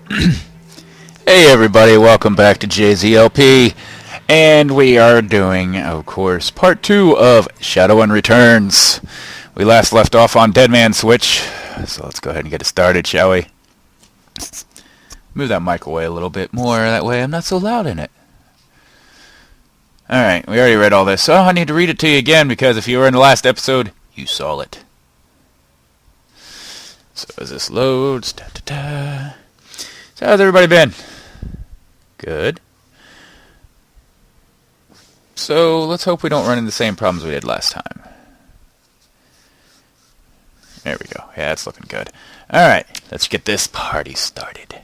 Hey everybody, welcome back to JZLP, and we are doing, of course, part 2 of Shadowrun Returns. We last left off on Dead Man Switch, so let's go ahead and get it started, shall we? Move that mic away a little bit more, that way I'm not so loud in it. Alright, we already read all this, so I need to read it to you again, because if you were in the last episode, you saw it. So as this loads, so how's everybody been? Good. So let's hope we don't run into the same problems we did last time. There we go. Yeah, it's looking good. Alright, let's get this party started.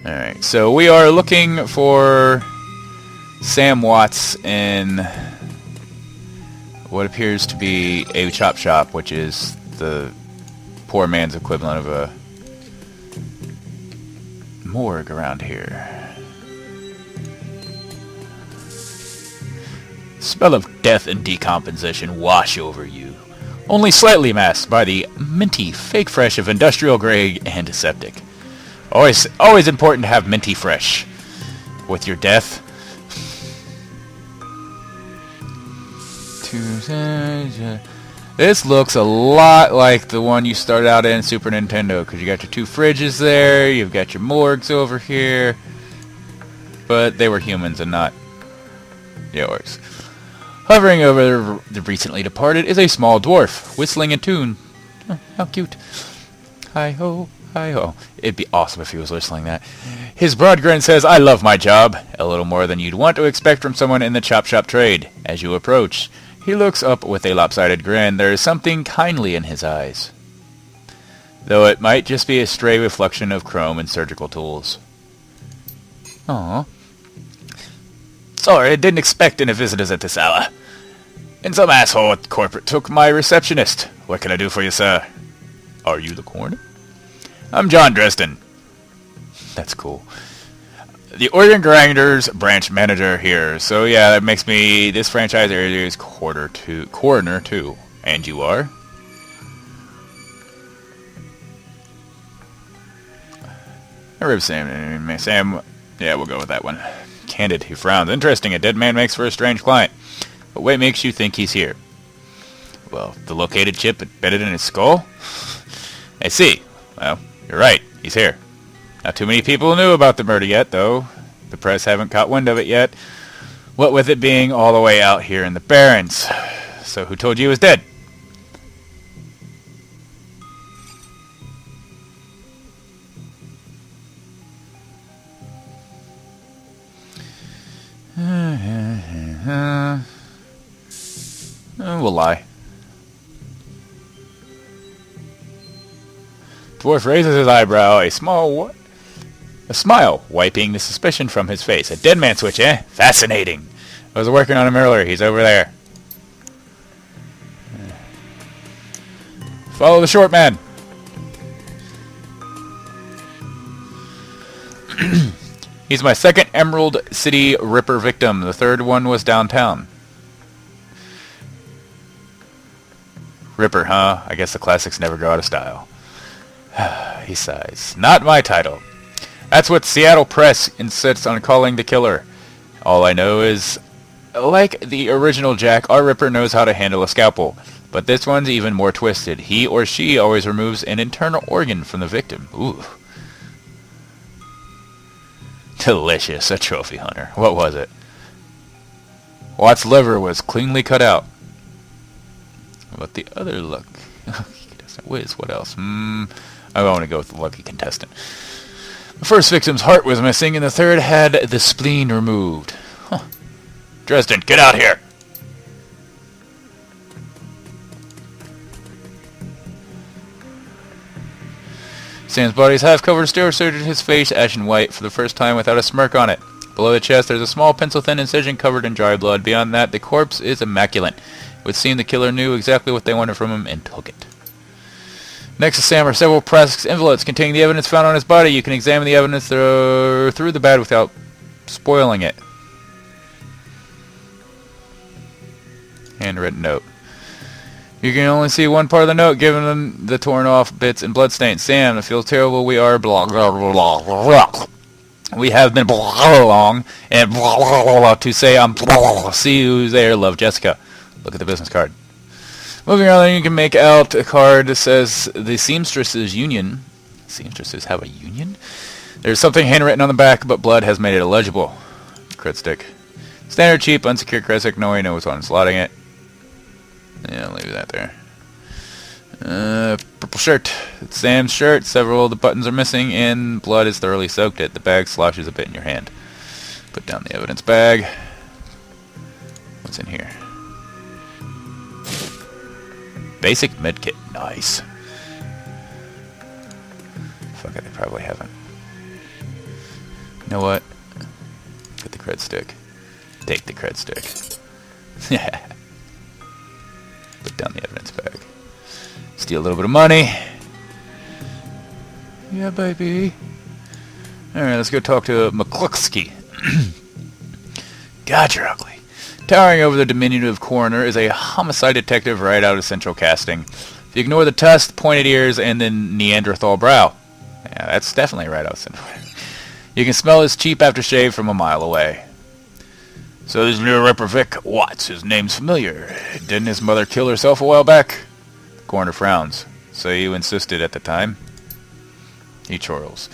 Alright, so we are looking for Sam Watts in what appears to be a chop shop, which is the poor man's equivalent of a morgue around here. Smell of death and decomposition wash over you, only slightly masked by the minty fake fresh of industrial grade antiseptic. Always important to have minty fresh with your death. This looks a lot like the one you started out in Super Nintendo, because you got your two fridges there, you've got your morgues over here, but they were humans and not yours. Hovering over the recently departed is a small dwarf, whistling a tune. Oh, how cute. Hi-ho, hi-ho. It'd be awesome if he was whistling that. His broad grin says, "I love my job," a little more than you'd want to expect from someone in the chop shop trade. As you approach, he looks up with a lopsided grin. There is something kindly in his eyes, though it might just be a stray reflection of chrome and surgical tools. Aww. Sorry, I didn't expect any visitors at this hour. And some asshole at corporate took my receptionist. What can I do for you, sir? Are you the coroner? I'm John Dresden. That's cool. The Organ Grinders branch manager here. So yeah, that makes me, this franchise area is coroner 2. And you are? Sam, yeah, we'll go with that one. Candid, he frowns. Interesting, a dead man makes for a strange client. But what makes you think he's here? Well, the located chip embedded in his skull? I see. Well, you're right, he's here. Not too many people knew about the murder yet, though. The press haven't caught wind of it yet. What with it being all the way out here in the Barrens. So who told you he was dead? We'll lie. Dwarf raises his eyebrow, a smile wiping the suspicion from his face. A dead man switch, eh? Fascinating. I was working on him earlier. He's over there. Follow the short man. He's my second Emerald City Ripper victim. The third one was downtown. Ripper, huh? I guess the classics never go out of style. He sighs. Not my title. That's what Seattle Press insists on calling the killer. All I know is, like the original Jack, our Ripper knows how to handle a scalpel. But this one's even more twisted. He or she always removes an internal organ from the victim. Ooh. Delicious. A trophy hunter. What was it? Watt's liver was cleanly cut out. But the other look... Whiz, what else? I want to go with the lucky contestant. The first victim's heart was missing, and the third had the spleen removed. Huh. Dresden, get out here! Sam's body's half-covered, still surgered his face ashen white for the first time without a smirk on it. Below the chest, there's a small pencil-thin incision covered in dry blood. Beyond that, the corpse is immaculate. It would seem the killer knew exactly what they wanted from him and took it. Next to Sam are several plastic envelopes containing the evidence found on his body. You can examine the evidence through the bag without spoiling it. Handwritten note. You can only see one part of the note, giving them the torn off bits and bloodstains. Sam, it feels terrible. We are blah blah blah blah blah. We have been blah along and blah blah blah to say I'm blah. See you there, love Jessica. Look at the business card. Moving on, you can make out a card that says the Seamstresses Union. Seamstresses have a union? There's something handwritten on the back, but blood has made it illegible. Crit stick. Standard cheap, unsecured crit stick. No one knows what I'm slotting it. Yeah, I'll leave that there. Purple shirt. It's Sam's shirt. Several of the buttons are missing, and blood is thoroughly soaked it. The bag sloshes a bit in your hand. Put down the evidence bag. What's in here? Basic medkit. Nice. Fuck it, they probably haven't. You know what? Get the cred stick. Take the cred stick. Yeah. Put down the evidence bag. Steal a little bit of money. Yeah, baby. Alright, let's go talk to McCluskey. God, you're ugly. Towering over the diminutive coroner is a homicide detective right out of central casting. If you ignore the tusk, pointed ears, and the Neanderthal brow. Yeah, that's definitely right out of central. You can smell his cheap aftershave from a mile away. So this new Reprovic Watts, his name's familiar. Didn't his mother kill herself a while back? The coroner frowns. So you insisted at the time? He chortles.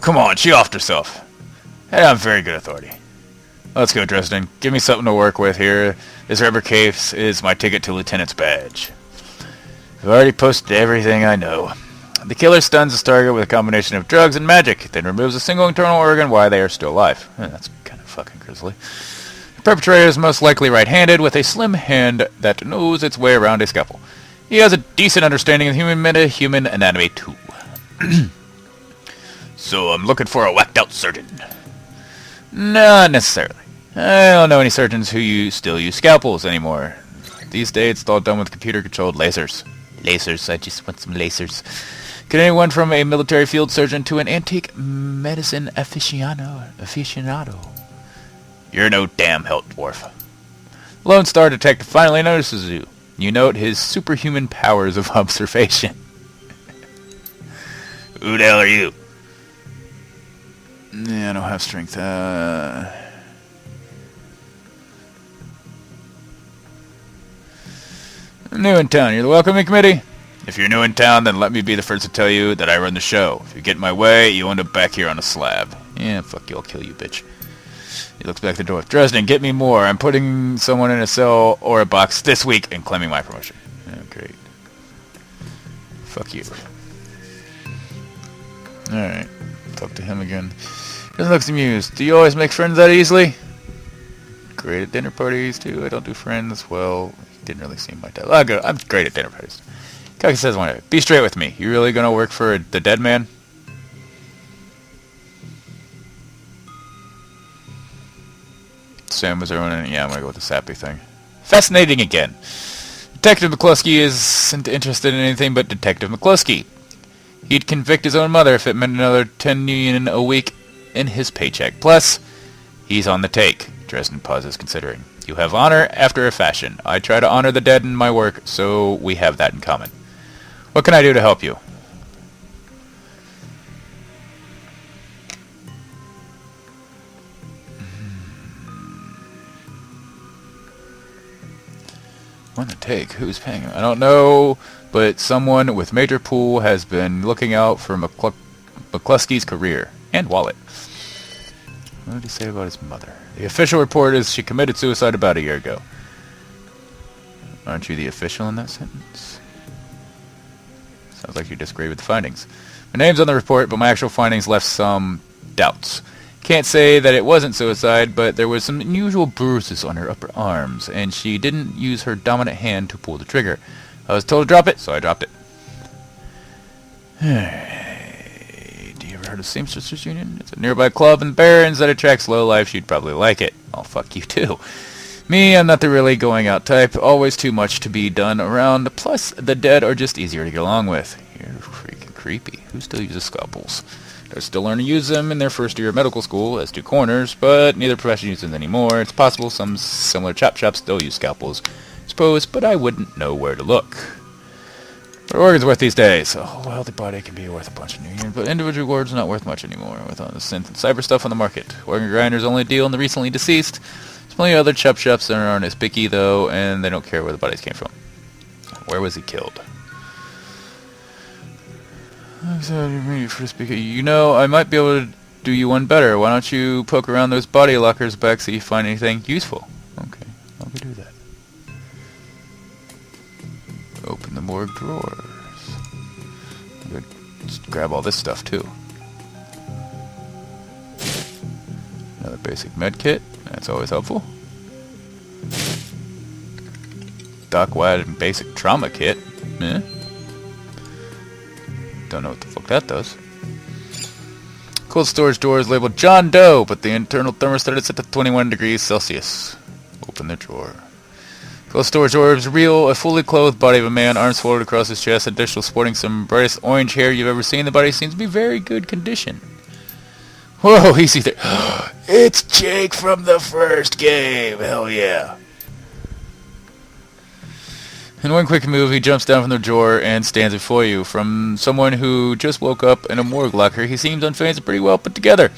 Come on, she offed herself. Hey, I'm very good authority. Let's go, Dresden. Give me something to work with here. This rubber case is my ticket to Lieutenant's badge. I've already posted everything I know. The killer stuns his target with a combination of drugs and magic, then removes a single internal organ while they are still alive. That's kind of fucking grisly. The perpetrator is most likely right-handed, with a slim hand that knows its way around a scalpel. He has a decent understanding of human anatomy, too. So I'm looking for a whacked-out surgeon. Not necessarily. I don't know any surgeons who still use scalpels anymore. These days, it's all done with computer-controlled lasers. Lasers, I just want some lasers. Could anyone from a military field surgeon to an antique medicine aficionado? You're no damn help, dwarf. Lone Star Detective finally notices you. You note his superhuman powers of observation. Who the hell are you? Yeah, I don't have strength. New in town. You're the welcoming committee? If you're new in town, then let me be the first to tell you that I run the show. If you get in my way, you end up back here on a slab. Yeah, fuck you. I'll kill you, bitch. He looks back at the door. Dresden, get me more. I'm putting someone in a cell or a box this week and claiming my promotion. Oh, great. Fuck you. Alright. Talk to him again. Doesn't look amused. Do you always make friends that easily? Great at dinner parties, too. I don't do friends. Well, didn't really seem my type. I'm great at dinner parties. Kaki says one day, be straight with me. You really gonna work for the dead man? Sam was there one. Yeah, I'm gonna go with the sappy thing. Fascinating again. Detective McCluskey isn't interested in anything but Detective McCluskey. He'd convict his own mother if it meant another $10 million a week in his paycheck. Plus, he's on the take. Dresden pauses, considering. You have honor after a fashion. I try to honor the dead in my work, so we have that in common. What can I do to help you? On the take? Who's paying him? I don't know, but someone with major pool has been looking out for McCluskey's career and wallet. What did he say about his mother? The official report is she committed suicide about a year ago. Aren't you the official in that sentence? Sounds like you disagree with the findings. My name's on the report, but my actual findings left some doubts. Can't say that it wasn't suicide, but there was some unusual bruises on her upper arms, and she didn't use her dominant hand to pull the trigger. I was told to drop it, so I dropped it. Do you ever heard of Seamstresses Union? It's a nearby club in Barrens that attracts lowlife. She'd probably like it. Oh, fuck you too. Me, I'm not the really going out type. Always too much to be done around. Plus, the dead are just easier to get along with. You're freaking creepy. Who still uses scalpels? They're still learning to use them in their first year of medical school, as do coroners, but neither profession uses them anymore. It's possible some similar chop shops still use scalpels, I suppose, but I wouldn't know where to look. What are organs worth these days? A whole healthy body can be worth a bunch in New Year, but individual rewards are not worth much anymore with all the synth and cyber stuff on the market. Organ grinders only deal in the recently deceased. There's plenty of other chop shops that aren't as picky, though, and they don't care where the bodies came from. Where was he killed? You know, I might be able to do you one better. Why don't you poke around those body lockers back so you find anything useful? Okay, I'll go do that. Open the morgue drawers. Good. Just grab all this stuff too. Another basic med kit. That's always helpful. Dock-wide and basic trauma kit. Eh? Don't know what the fuck that does. Cold storage door is labeled John Doe, but the internal thermostat is set to 21 degrees Celsius. Open the drawer. Cold storage door reveal a fully clothed body of a man, arms folded across his chest, additional sporting some brightest orange hair you've ever seen. The body seems to be very good condition. Whoa, easy there. It's Jake from the first game. Hell yeah. In one quick move, he jumps down from the drawer and stands before you. From someone who just woke up in a morgue locker, he seems unfazed and pretty well put together.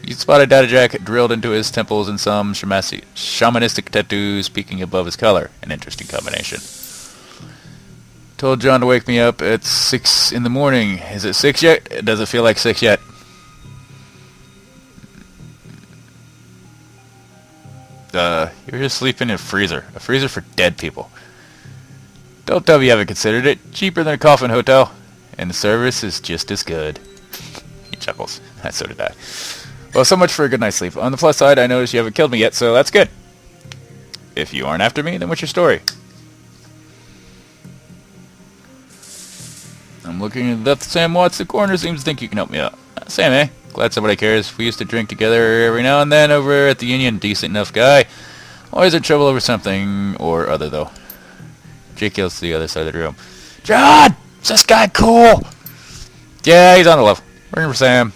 You spot a data jacket drilled into his temples and some shamanistic tattoos peeking above his collar. An interesting combination. Told John to wake me up at 6 in the morning. Is it 6 yet? It doesn't feel like 6 yet. You're just sleeping in a freezer. A freezer for dead people. Don't tell me you haven't considered it. Cheaper than a coffin hotel. And the service is just as good. He chuckles. So did I. Well, so much for a good night's sleep. On the plus side, I noticed you haven't killed me yet, so that's good. If you aren't after me, then what's your story? I'm looking at the Sam Watts. The coroner seems to think you can help me out. Sam, eh? Glad somebody cares. We used to drink together every now and then over at the Union. Decent enough guy. Always in trouble over something or other, though. Jake yells to the other side of the room. John! Is this guy cool? Yeah, he's on the level. Working for Sam.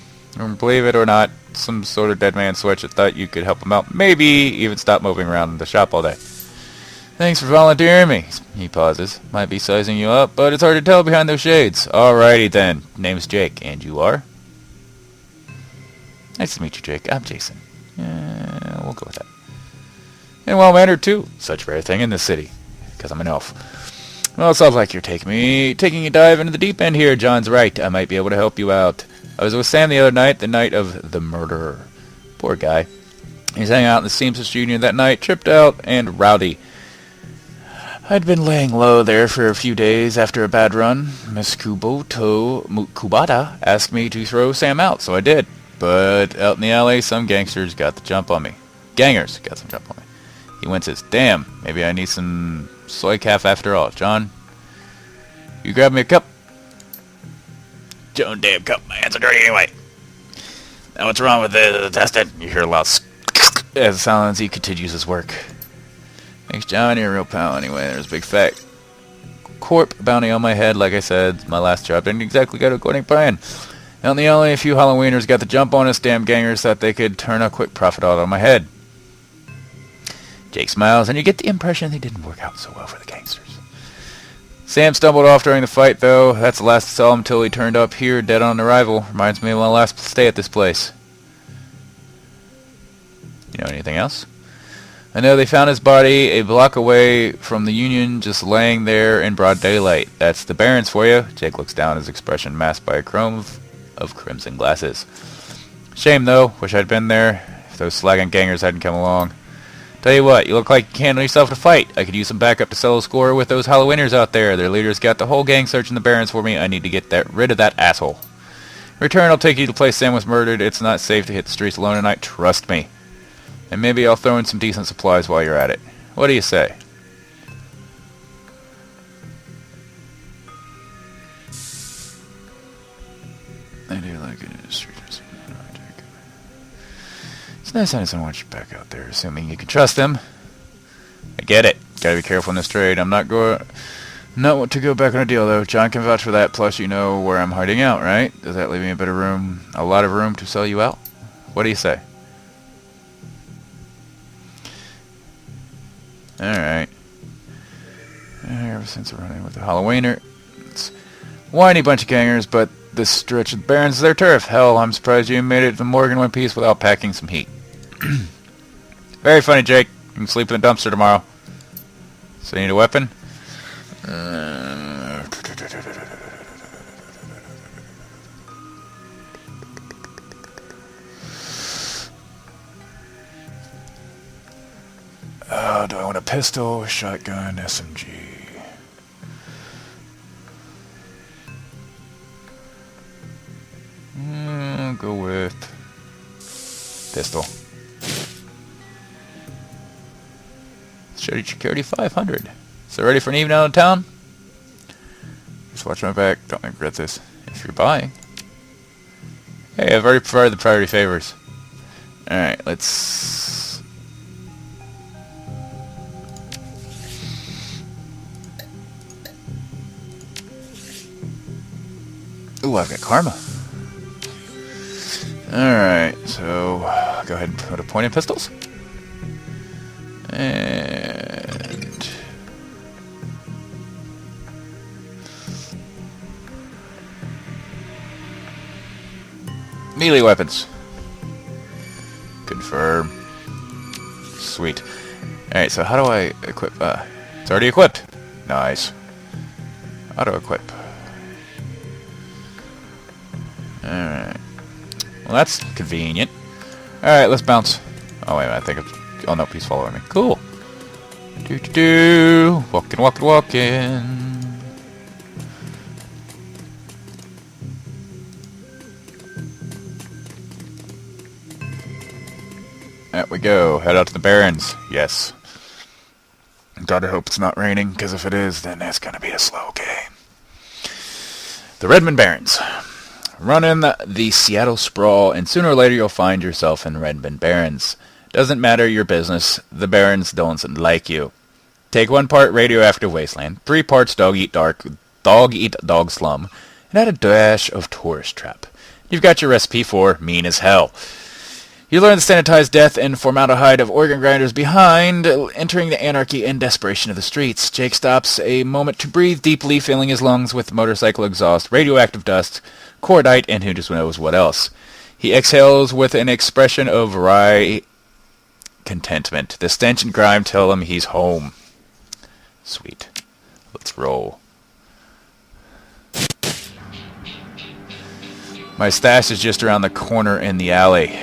Believe it or not, some sort of dead man switch that thought you could help him out. Maybe even stop moving around the shop all day. Thanks for volunteering me. He pauses. Might be sizing you up, but it's hard to tell behind those shades. Alrighty then. Name's Jake, and you are? Nice to meet you, Jake. I'm Jason. Yeah, we'll go with that. And well-mannered, too. Such a rare thing in this city. Because I'm an elf. Well, it sounds like you're taking a dive into the deep end here. John's right. I might be able to help you out. I was with Sam the other night, the night of the murder. Poor guy. He's hanging out in the Seamstress Union that night, tripped out and rowdy. I'd been laying low there for a few days after a bad run. Miss Kubata asked me to throw Sam out, so I did. But out in the alley, some gangsters got the jump on me. Gangers got some jump on me. He winces. Damn, maybe I need some soy calf after all. John, you grab me a cup? Joan, damn cup. My hands are dirty anyway. Now what's wrong with the tested? You hear a loud as it sounds. He continues his work. Thanks, John. You're a real pal anyway. There's a big fat corp bounty on my head. Like I said, my last job didn't exactly go according to plan. Out in the alley, a few Halloweeners got the jump on us. Damn gangers thought they could turn a quick profit out on my head. Jake smiles, and you get the impression they didn't work out so well for the gangsters. Sam stumbled off during the fight, though. That's the last I saw him until he turned up here, dead on arrival. Reminds me of my last stay at this place. You know anything else? I know they found his body a block away from the Union, just laying there in broad daylight. That's the Barrens for you. Jake looks down, his expression masked by a chrome of crimson glasses. Shame, though. Wish I'd been there if those slagging gangers hadn't come along. Tell you what, you look like you can handle yourself to fight. I could use some backup to settle a score with those Halloweeners out there. Their leaders got the whole gang searching the Barrens for me. I need to get rid of that asshole. In return, I'll take you to the place Sam was murdered. It's not safe to hit the streets alone tonight. Trust me. And maybe I'll throw in some decent supplies while you're at it. What do you say? I do like it in the street. It's nice having someone watch you back out there, assuming you can trust them. I get it. Gotta be careful in this trade. I'm not to go back on a deal, though. John can vouch for that, plus you know where I'm hiding out, right? Does that leave me a lot of room to sell you out? What do you say? Alright. Ever since running with the Halloweener, Whiny bunch of gangers, but this stretch of the Barrens is their turf. Hell, I'm surprised you made it to Morgan in one piece without packing some heat. Very funny, Jake. You can sleep in the dumpster tomorrow. So you need a weapon? Do I want a pistol, shotgun, SMG? I'll go with pistol. Shady Security 500. So ready for an evening out of town? Just watch my back. Don't regret this. If you're buying. Hey, I've already provided the priority favors. Alright, let's... Ooh, I've got karma. Alright, so go ahead and put a point in pistols. And melee weapons. Confirm. Sweet. Alright, so how do I equip? It's already equipped. Nice. Auto equip. Alright. Well, that's convenient. Alright, let's bounce. Oh, wait a minute, I think it's... Oh, no, he's following me. Cool. Do-do-do. Walking, walking, walking. There we go. Head out to the Barrens. Yes. Gotta hope it's not raining, because if it is, then it's gonna be a slow game. The Redmond Barrens. Run in the Seattle sprawl, and sooner or later you'll find yourself in Redmond Barrens. Doesn't matter your business, the Barrens don't like you. Take 1 part radioactive wasteland, 3 parts dog-eat-dog slum, and add a dash of tourist trap. You've got your recipe for mean as hell. You learn the sanitized death and formaldehyde of organ grinders behind, entering the anarchy and desperation of the streets. Jake stops a moment to breathe deeply, filling his lungs with motorcycle exhaust, radioactive dust, cordite, and who just knows what else. He exhales with an expression of wry contentment. The stench and grime tell him he's home. Sweet. Let's roll. My stash is just around the corner in the alley.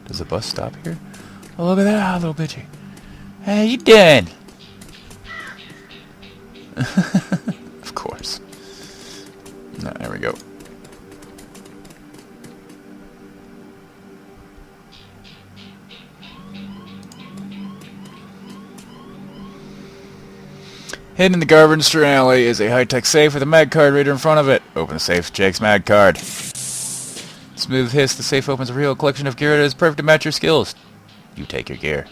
Does the bus stop here? Oh, look at that little bitchy. Hey, you doing? Of course. No, there we go. Hidden in the garbage alley is a high-tech safe with a mag card reader in front of it. Open the safe, Jake's mag card. Smooth hiss, the safe opens a real collection of gear that is perfect to match your skills. You take your gear.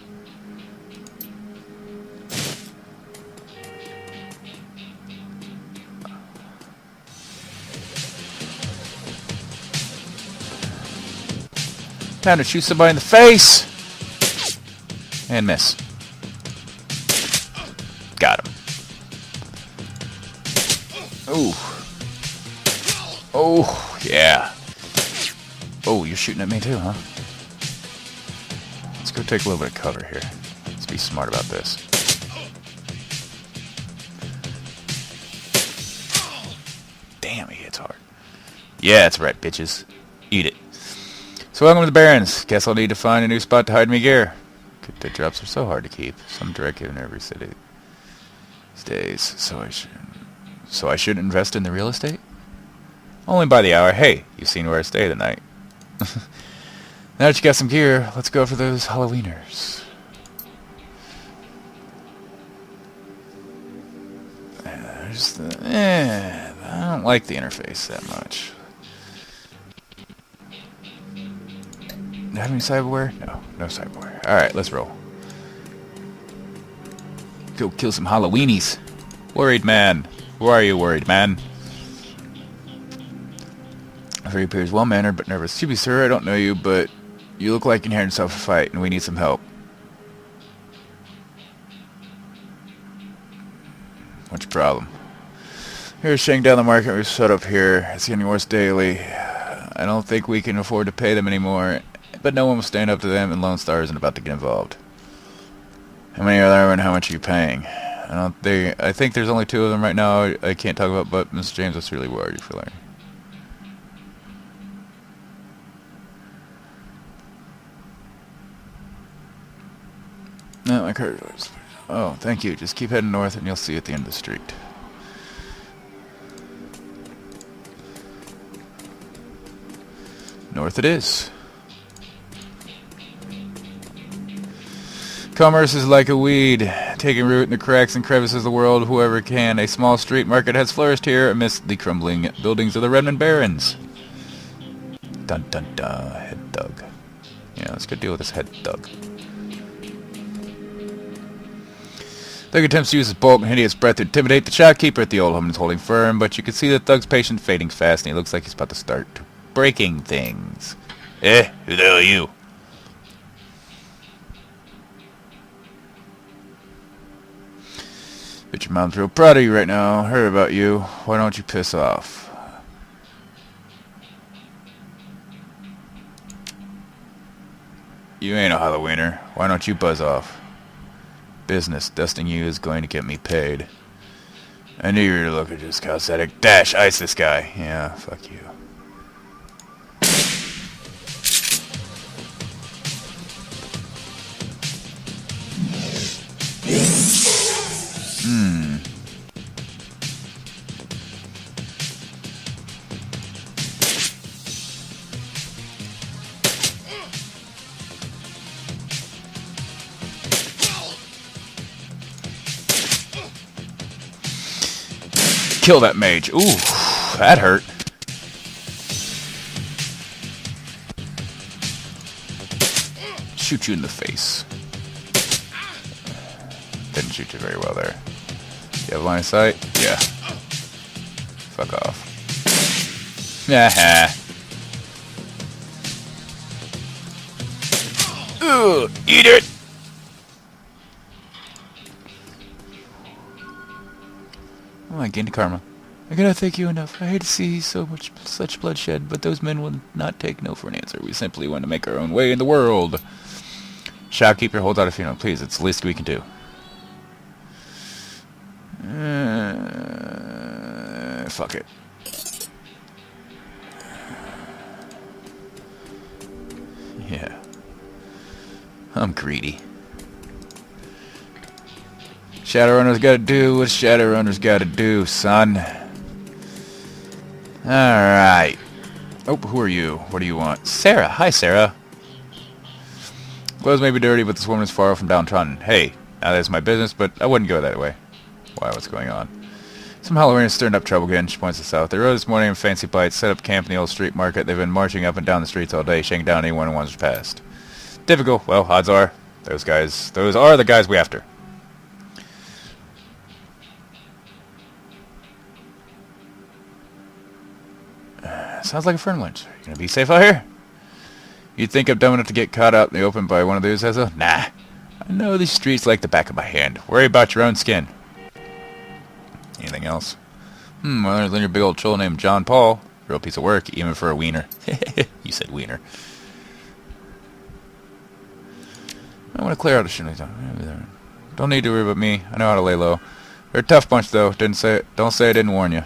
Time to shoot somebody in the face! And miss. Got him. Ooh. Oh, yeah. Oh, you're shooting at me too, huh? Let's go take a little bit of cover here. Let's be smart about this. Damn, he hits hard. Yeah, that's right, bitches. Eat it. So welcome to the Barrens. Guess I'll need to find a new spot to hide my gear. Good day drops are so hard to keep. Some direct in every city. Stays. So I should invest in the real estate? Only by the hour. Hey, you've seen where I stay tonight. Now that you got some gear, let's go for those Halloweeners. I don't like the interface that much. Do I have any cyberware? No, no cyberware. Alright, let's roll. Go kill some Halloweenies. Worried man. Who are you, worried man? He appears well-mannered but nervous. Excuse me, sir, I don't know you, but you look like you're in yourself a fight, and we need some help. What's your problem? Here's shutting down the market we've set up here. It's getting worse daily. I don't think we can afford to pay them anymore, but no one will stand up to them, and Lone Star isn't about to get involved. How many are there, and how much are you paying? I think there's only 2 of them right now. I can't talk about, but Mr. James, that's really worried for learning. No, my car. Oh, thank you. Just keep heading north, and you'll see at the end of the street. North it is. Commerce is like a weed, taking root in the cracks and crevices of the world, whoever can. A small street market has flourished here amidst the crumbling buildings of the Redmond Barons. Dun dun dun, head thug. Yeah, let's go deal with this head thug. Thug attempts to use his bolt and hideous breath to intimidate the shopkeeper at the old home and is holding firm, but you can see the thug's patience fading fast, and he looks like he's about to start breaking things. Who the hell are you? Bet your mom's real proud of you right now. Heard about you. Why don't you piss off? You ain't a Halloweener. Why don't you buzz off? Business. Dusting you is going to get me paid. I knew you were looking just cosmetic. Dash! Ice this guy. Yeah, fuck you. Kill that mage. Ooh, that hurt. Shoot you in the face. Didn't shoot you very well there. You have line of sight? Yeah. Fuck off. Haha. Ooh, eat it! Oh, I gained karma. I cannot thank you enough. I hate to see such bloodshed, but those men will not take no for an answer. We simply want to make our own way in the world. Shopkeeper holds out a funeral. Please, it's the least we can do. Fuck it. Yeah. I'm greedy. Shadowrunner's gotta do what Shadowrunner's gotta do, son. Alright. Oh, who are you? What do you want? Sarah. Hi, Sarah. Clothes may be dirty, but this woman is far from downtrodden. Hey, now that's my business, but I wouldn't go that way. Why, what's going on? Some Halloween is stirring up trouble again. She points us out. They rode this morning in fancy bites, set up camp in the old street market. They've been marching up and down the streets all day, shaking down anyone who wanders past. Typical. Well, odds are, those are the guys we after. Sounds like a friend lunch. You gonna be safe out here? You'd think I'm dumb enough to get caught out in the open by one of those, Ezra? Nah. I know these streets like the back of my hand. Worry about your own skin. Anything else? Well, there's your big old troll named John Paul. Real piece of work, even for a wiener. You said wiener. I want to clear out a shit. Don't need to worry about me. I know how to lay low. They're a tough bunch, though. Don't say I didn't warn you.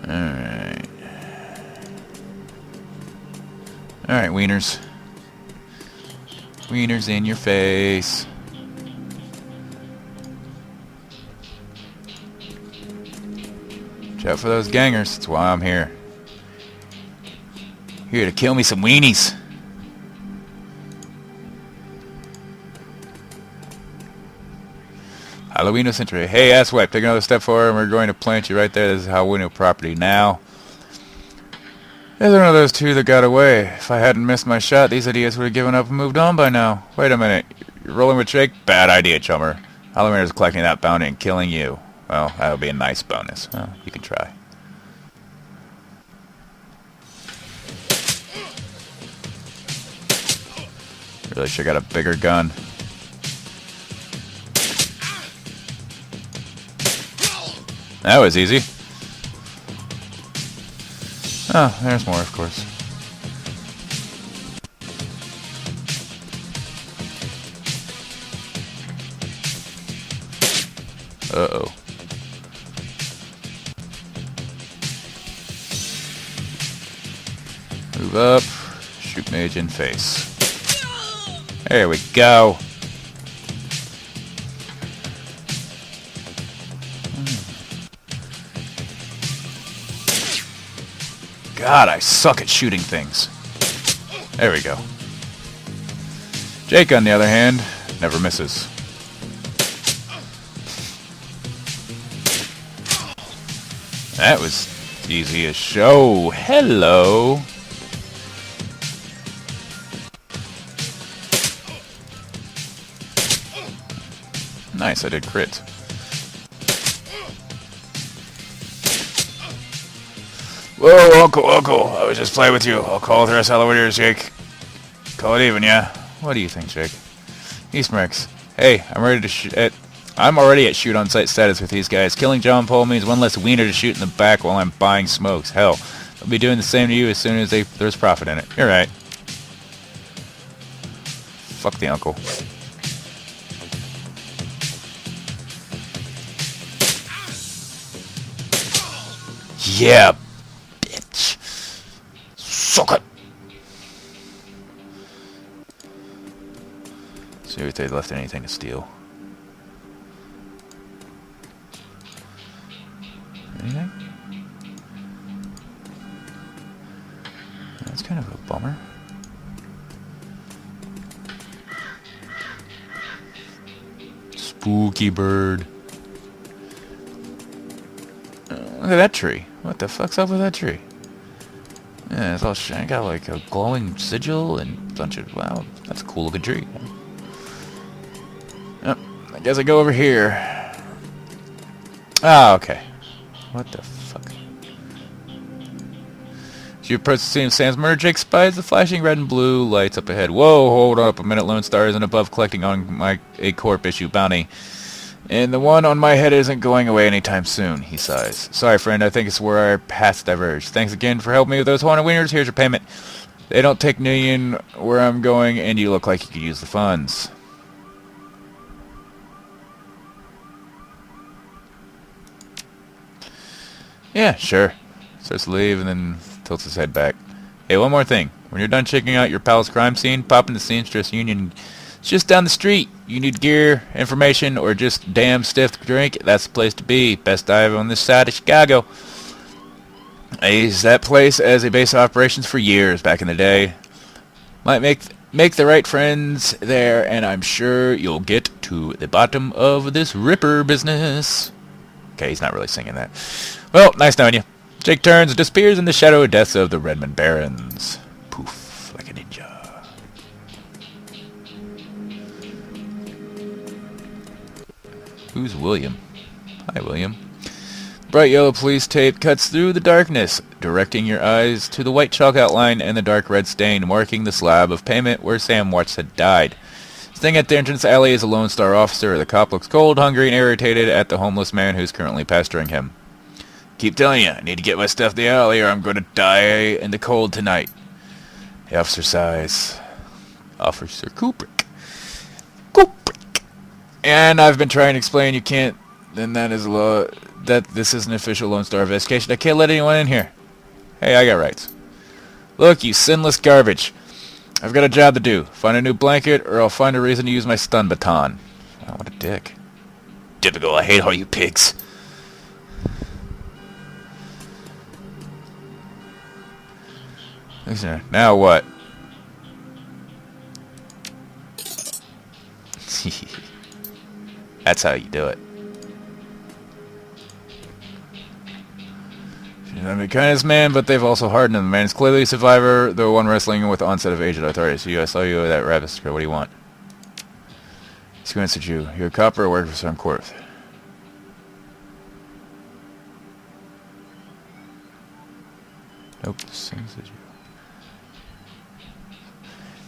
Alright. Alright, wieners. Wieners in your face. Watch out for those gangers. That's why I'm here. Here to kill me some weenies. Halloween Century. Hey, asswipe, take another step forward and we're going to plant you right there. This is Halloween property now. There's one of those two that got away. If I hadn't missed my shot, these idiots would have given up and moved on by now. Wait a minute. You're rolling with Jake? Bad idea, chummer. Halloween is collecting that bounty and killing you. Well, that would be a nice bonus. Well, you can try. Really should have got a bigger gun. That was easy. Oh, there's more, of course. Uh-oh. Move up. Shoot mage in face. There we go. God, I suck at shooting things. There we go. Jake, on the other hand, never misses. That was easy as show. Hello. Nice, I did crit. Whoa, Uncle, I was just playing with you. I'll call the rest of the winners, Jake. Call it even, yeah? What do you think, Jake? He smirks. Hey, I'm ready to shoot. I'm already at shoot on sight status with these guys. Killing John Paul means one less wiener to shoot in the back while I'm buying smokes. Hell, they'll be doing the same to you as soon as there's profit in it. You're right. Fuck the uncle. Yeah, bitch. Suck it. See if they left anything to steal. Anything? That's kind of a bummer. Spooky bird. Look at that tree. What the fuck's up with that tree? Yeah, it's all shiny. Got like a glowing sigil and a bunch of... Wow, that's a cool looking tree. Yep, I guess I go over here. Ah, okay. What the fuck? As you approach the scene of Sam's murder, Jake spies the flashing red and blue lights up ahead. Whoa, hold up a minute. Lone Star isn't above collecting on a corp issue bounty. And the one on my head isn't going away anytime soon, he sighs. Sorry, friend, I think it's where our paths diverge. Thanks again for helping me with those haunted wieners. Here's your payment. They don't take million where I'm going, and you look like you could use the funds. Yeah, sure. Starts to leave and then tilts his head back. Hey, one more thing. When you're done checking out your pal's crime scene, pop into Seamstress Union. It's just down the street. You need gear, information, or just damn stiff drink. That's the place to be. Best dive on this side of Chicago. I used that place as a base of operations for years back in the day. Might make the right friends there, and I'm sure you'll get to the bottom of this Ripper business. Okay, he's not really singing that. Well, nice knowing you. Jake turns and disappears in the shadow of deaths of the Redmond Barons. Poof, like a ninja. Who's William? Hi, William. Bright yellow police tape cuts through the darkness, directing your eyes to the white chalk outline and the dark red stain marking the slab of pavement where Sam Watts had died. Staying at the entrance alley is a Lone Star officer. The cop looks cold, hungry, and irritated at the homeless man who's currently pestering him. Keep telling you, I need to get my stuff in the alley or I'm going to die in the cold tonight. The officer sighs. Officer Kubrick. And I've been trying to explain you can't, then that is that this is an official Lone Star investigation. I can't let anyone in here. Hey, I got rights. Look, you sinless garbage. I've got a job to do. Find a new blanket, or I'll find a reason to use my stun baton. Oh, what a dick. Typical, I hate all you pigs. Listen, now what? That's how you do it. I'm the kindest man, but they've also hardened him. The man is clearly a survivor, though one wrestling with onset of aged arthritis. I saw you at that rabbit square. What do you want? He squints at you. You're a cop or work for some court? Nope. Sings at you.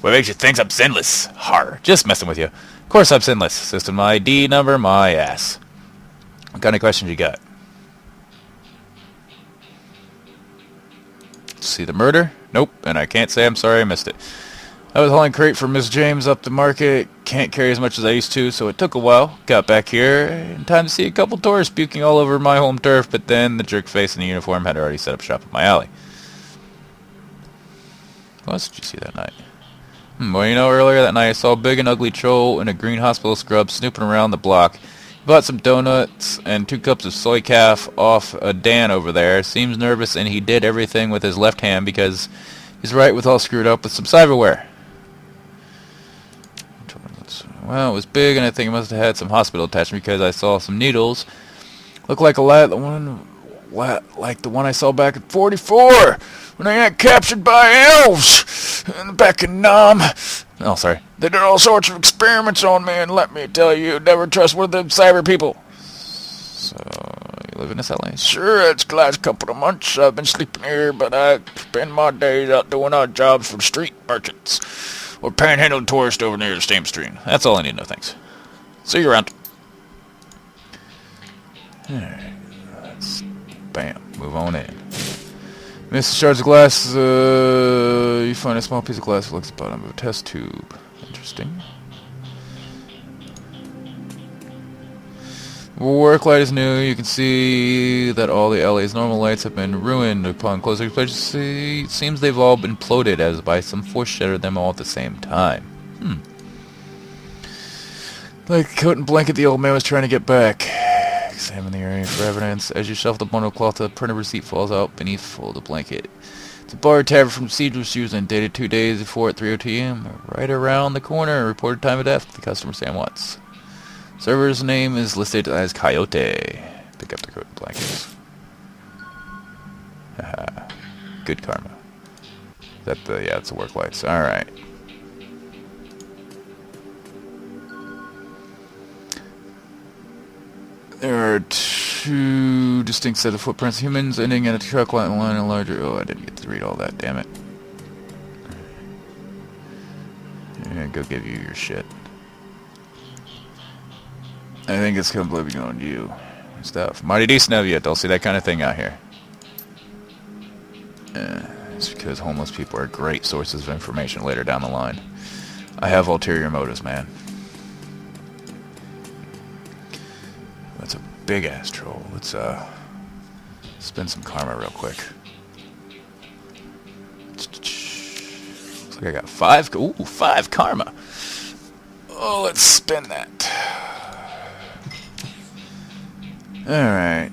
What makes you think I'm sinless? Har, just messing with you. Of course I'm sinless. System ID number, my ass. What kind of questions you got? See the murder? Nope, and I can't say I'm sorry I missed it. I was hauling crate for Miss James up the market. Can't carry as much as I used to, so it took a while. Got back here in time to see a couple tourists puking all over my home turf, but then the jerk face in the uniform had already set up shop in my alley. What else did you see that night? Well, you know, earlier that night I saw a big and ugly troll in a green hospital scrub snooping around the block. He bought some donuts and 2 cups of soy calf off a Dan over there. Seems nervous, and he did everything with his left hand because his right was all screwed up with some cyberware. Well, it was big, and I think it must have had some hospital attachment because I saw some needles. Looked like a lot, like the one I saw back in 44 when I got captured by elves back in Nam. Oh, sorry. They did all sorts of experiments on me, and let me tell you, never trust one of them cyber people. So, you live in this LA? Sure, it's the last couple of months I've been sleeping here, but I spend my days out doing odd jobs for the street merchants. Or panhandling tourists over near the Stamp Stream. That's all I need to know, thanks. See you around. Alright, let's, bam, move on in. Miss shards of glass, you find a small piece of glass that looks at the bottom of a test tube. Interesting. Work light is new. You can see that all the LA's normal lights have been ruined upon closer inspection. It seems they've all been imploded as by some force shattered them all at the same time. Like a coat and blanket the old man was trying to get back. Examine the area for evidence. As you shuffle the bundle of cloth, the printed receipt falls out beneath folded blanket. It's a bar tavern from Cedar Susan, dated 2 days before at 3:02 a.m. Right around the corner. Reported time of death. The customer Sam Watts. Server's name is listed as Coyote. Pick up the coat and blankets. Haha. Good karma. Yeah, it's the work lights. Alright. There are 2 distinct set of footprints. Humans ending at a truck line and larger. Oh, I didn't get to read all that, damn it. Yeah, go give you your shit. I think it's completely on you. Stuff. Mighty decent of you. Don't see that kind of thing out here. It's because homeless people are great sources of information later down the line. I have ulterior motives, man. That's a big-ass troll. Let's, spend some karma real quick. Looks like I got 5... Ooh, 5 karma. Oh, let's spend that. Alright.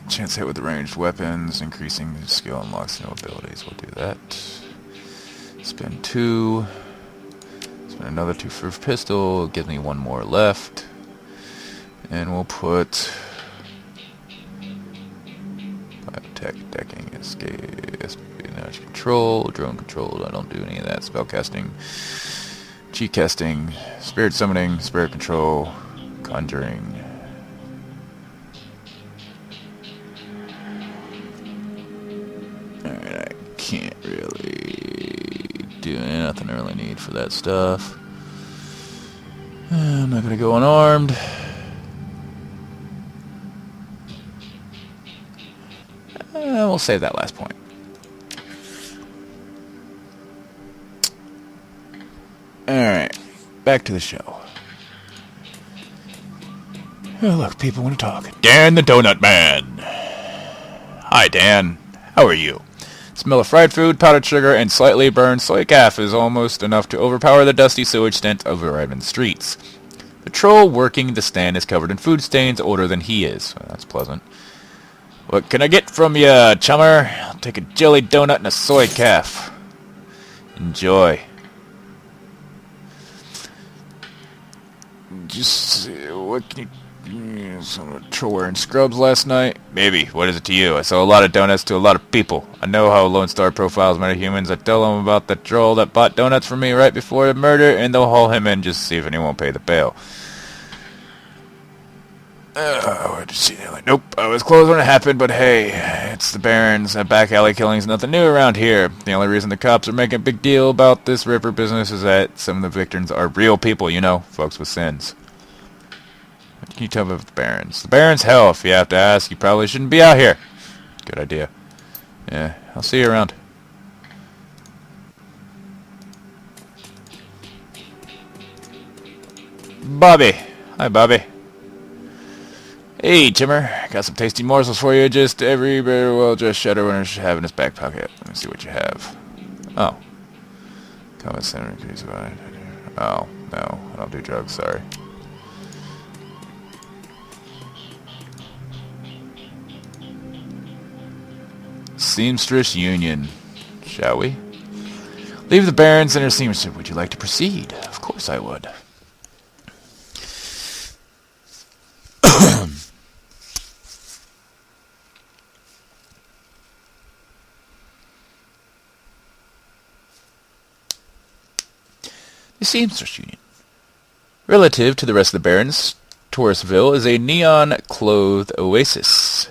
Chance hit with ranged weapons, increasing skill unlocks new abilities. We'll do that. Spend 2. Spend another 2 for pistol. Gives me 1 more left. And we'll put biotech, decking, escape, espionage control, drone control. I don't do any of that. Spellcasting. Cheat casting, spirit summoning, spirit control, conjuring. Alright, I can't really do nothing I really need for that stuff. I'm not gonna go unarmed. We'll save that last point. Alright, back to the show. Oh, look, people want to talk. Dan the Donut Man. Hi, Dan. How are you? Smell of fried food, powdered sugar, and slightly burned soy calf is almost enough to overpower the dusty sewage stench of Redmond streets. The troll working the stand is covered in food stains older than he is. Well, that's pleasant. What can I get from you, chummer? I'll take a jelly donut and a soy calf. Enjoy. Just, what can you... Some troll wearing scrubs last night? Maybe. What is it to you? I sell a lot of donuts to a lot of people. I know how Lone Star profiles metahumans. I tell them about the troll that bought donuts from me right before the murder, and they'll haul him in just to see if anyone will pay the bail. Where'd you see that? Nope, I was closed when it happened, but hey, it's the Barons. That back alley killing's nothing new around here. The only reason the cops are making a big deal about this Ripper business is that some of the victims are real people, you know, folks with sins. What can you tell me about the Barons? The Barons, hell, if you have to ask, you probably shouldn't be out here. Good idea. Yeah, I'll see you around. Bobby. Hi, Bobby. Hey, Timmer. Got some tasty morsels for you. Just every very well-dressed Shadowrunner should have in his back pocket. Let me see what you have. Oh. Comment center increase. Oh, no. I don't do drugs, sorry. Seamstress Union. Shall we? Leave the Barons and their seamstress. Would you like to proceed? Of course I would. The Seamstress Union. Relative to the rest of the Barons, Taurusville is a neon-clothed oasis.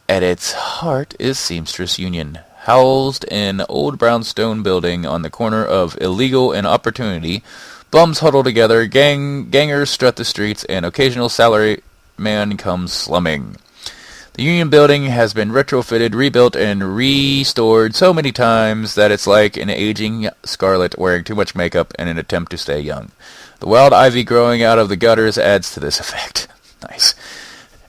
At its heart is Seamstress Union, housed in an old brownstone building on the corner of Illegal and Opportunity. Bums huddle together, gangers strut the streets, and occasional salaryman comes slumming. The Union building has been retrofitted, rebuilt, and restored so many times that it's like an aging Scarlet wearing too much makeup in an attempt to stay young. The wild ivy growing out of the gutters adds to this effect. Nice.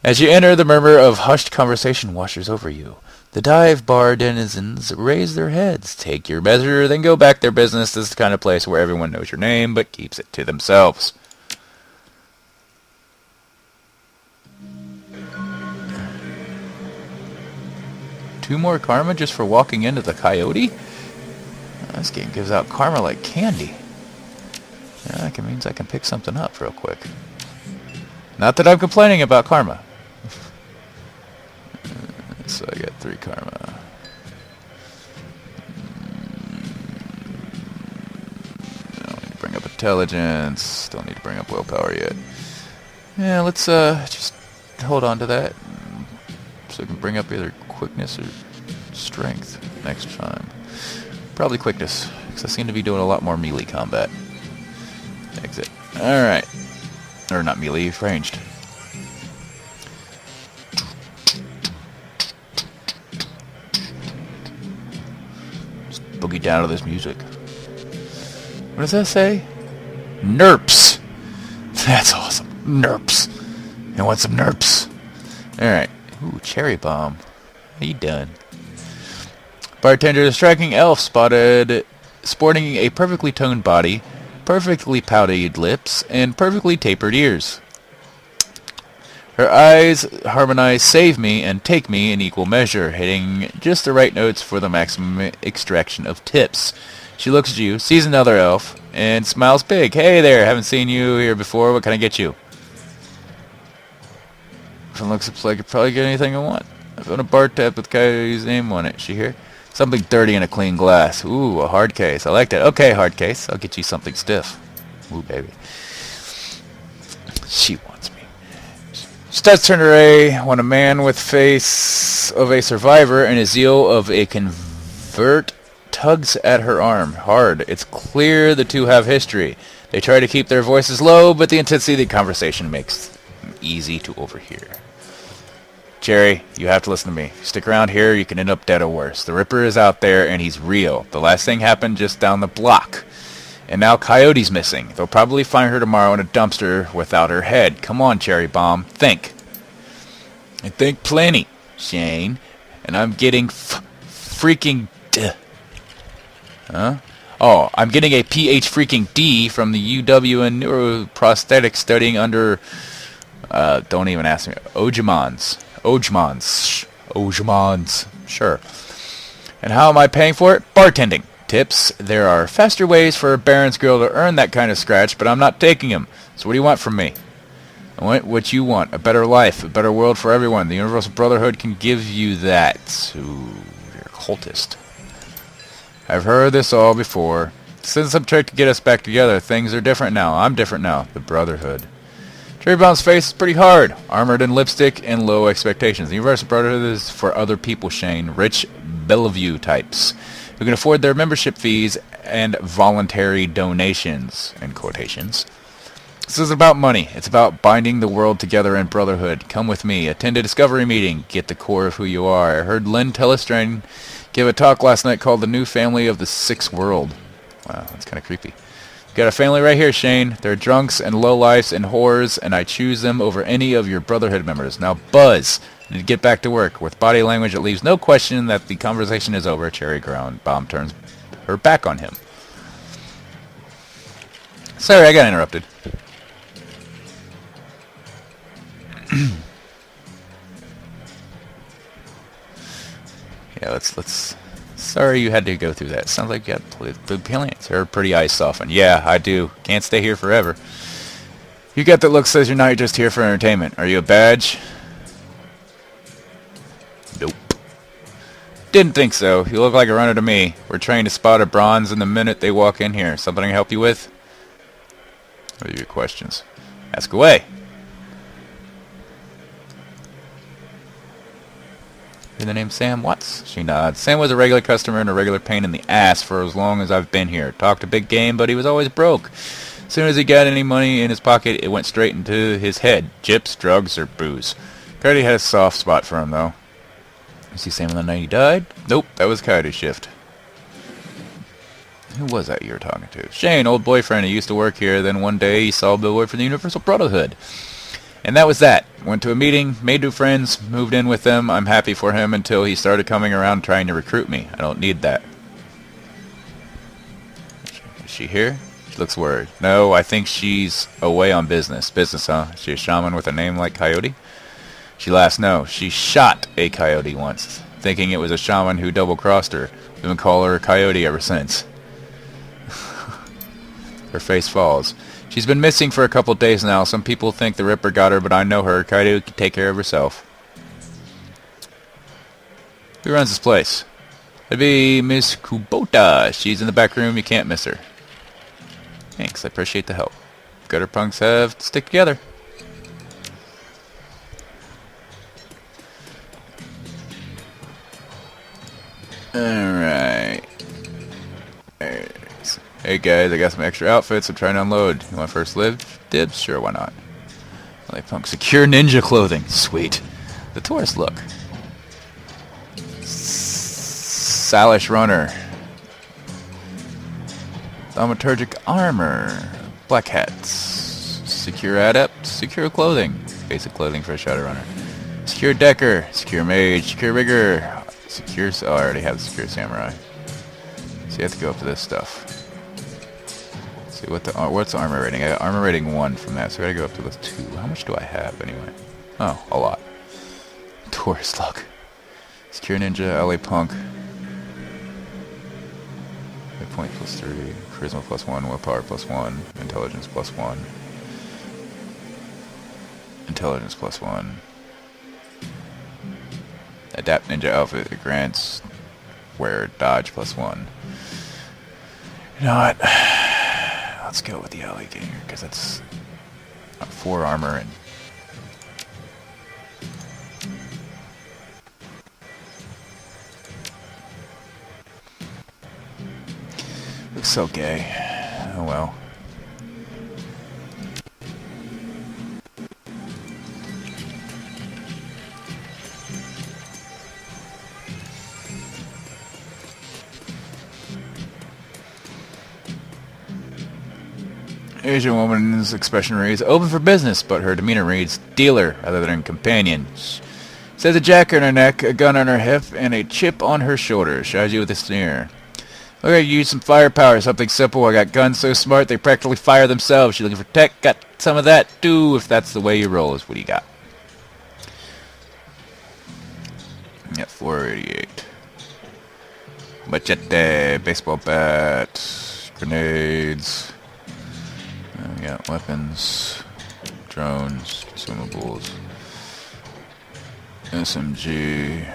As you enter, the murmur of hushed conversation washes over you. The dive bar denizens raise their heads, take your measure, then go back their business. This is the kind of place where everyone knows your name, but keeps it to themselves. Two more karma just for walking into the coyote? This game gives out karma like candy. Yeah, that means I can pick something up real quick. Not that I'm complaining about karma. So I got 3 karma. Don't need to bring up intelligence. Don't need to bring up willpower yet. Yeah, let's just hold on to that. So I can bring up either quickness or strength next time. Probably quickness, because I seem to be doing a lot more melee combat. Exit. Alright. Or not melee, ranged. Just boogie down to this music. What does that say? Nerps! That's awesome. Nerps. You want some nerps? Alright. Ooh, cherry bomb. How you done? Bartender, the striking elf spotted sporting a perfectly toned body, perfectly pouted lips, and perfectly tapered ears. Her eyes harmonize save me and take me in equal measure, hitting just the right notes for the maximum extraction of tips. She looks at you, sees another elf, and smiles big. Hey there, haven't seen you here before. What can I get you? If it looks like I could probably get anything I want. I found a bar tab with Coyote's name on it. She here? Something dirty in a clean glass. Ooh, a hard case. I like that. Okay, hard case. I'll get you something stiff. Ooh, baby. She wants me. Stats turn array when a man with face of a survivor and a zeal of a convert tugs at her arm. Hard. It's clear the two have history. They try to keep their voices low, but the intensity of the conversation makes them easy to overhear. Jerry, you have to listen to me. Stick around here, you can end up dead or worse. The Ripper is out there, and he's real. The last thing happened just down the block. And now Coyote's missing. They'll probably find her tomorrow in a dumpster without her head. Come on, Cherry Bomb. Think. I think plenty, Shane. And I'm getting freaking... Huh? Oh, I'm getting a PH freaking D from the UW in neuroprosthetic studying under... don't even ask me. Ojemans. Sure. And how am I paying for it? Bartending. Tips. There are faster ways for a Baron's girl to earn that kind of scratch, but I'm not taking them. So what do you want from me? I want what you want. A better life. A better world for everyone. The Universal Brotherhood can give you that. Ooh, you're a cultist. I've heard this all before. Since some trick to get us back together, things are different now. I'm different now. The Brotherhood. Cherry Bomb's face is pretty hard. Armored in lipstick and low expectations. The Universal Brotherhood is for other people, Shane. Rich Bellevue types who can afford their membership fees and voluntary donations, in quotations. This isn't about money. It's about binding the world together in brotherhood. Come with me. Attend a discovery meeting. Get the core of who you are. I heard Lynn Telestrain give a talk last night called The New Family of the Sixth World. Wow, that's kind of creepy. Got a family right here, Shane. They're drunks and lowlifes and whores, and I choose them over any of your brotherhood members. Now buzz. I need to get back to work. With body language, it leaves no question that the conversation is over. Cherry Bomb turns her back on him. Sorry, I got interrupted. Yeah, let's. Sorry you had to go through that. Sounds like you got blue pants. Her pretty eyes soften. Yeah, I do. Can't stay here forever. You got that look says you're not just here for entertainment. Are you a badge? Nope. Didn't think so. You look like a runner to me. We're trained to spot a bronze in the minute they walk in here. Something I can help you with? What are your questions? Ask away. Your name Sam Watts? She nods. Sam was a regular customer and a regular pain in the ass for as long as I've been here. Talked a big game, but he was always broke. As soon as he got any money in his pocket, it went straight into his head. Chips, drugs, or booze. Coyote had a soft spot for him, though. You see Sam on the night he died? Nope, that was Coyote's shift. Who was that you were talking to? Shane, old boyfriend who used to work here. Then one day he saw a billboard for the Universal Brotherhood. And that was that. Went to a meeting, made new friends, moved in with them. I'm happy for him until he started coming around trying to recruit me. I don't need that. Is she here? She looks worried. No, I think she's away on business. Business, huh? Is she a shaman with a name like Coyote? She laughs. No, she shot a coyote once, thinking it was a shaman who double-crossed her. We've been calling her Coyote ever since. Her face falls. She's been missing for a couple days now. Some people think the Ripper got her, but I know her. Coyote can take care of herself. Who runs this place? It'd be Miss Kubota. She's in the back room. You can't miss her. Thanks. I appreciate the help. Gutter punks have to stick together. Alright. Hey guys, I got some extra outfits. I'm trying to unload. You want first dibs? Sure, why not? LA Punk secure ninja clothing. Sweet. The tourist look. Salish runner. Thaumaturgic armor. Black hats. Secure adept. Secure clothing. Basic clothing for a Shadowrunner. Secure decker. Secure mage. Secure rigger. Secure. Oh, I already have the secure samurai. So you have to go up to this stuff. See what's the armor rating? I got armor rating 1 from that, so I gotta go up to the 2. How much do I have anyway? Oh, a lot. Tourist luck. Secure ninja, LA punk. Hit point +3, charisma +1, willpower +1, intelligence +1. Intelligence +1. Adapt ninja outfit. It grants wear dodge +1. You know what? Let's go with the alligator, because that's 4 armor and looks so gay. Oh well. Asian woman's expression reads, open for business, but her demeanor reads, dealer, rather than companion. Says a jacket on her neck, a gun on her hip, and a chip on her shoulder. Shies you with a sneer. Look, I use some firepower, something simple. I got guns so smart they practically fire themselves. You looking for tech? Got some of that too, if that's the way you roll. Is what do you got? Yeah, 488. Machete, baseball bat, grenades. We got weapons, drones, consumables, SMG.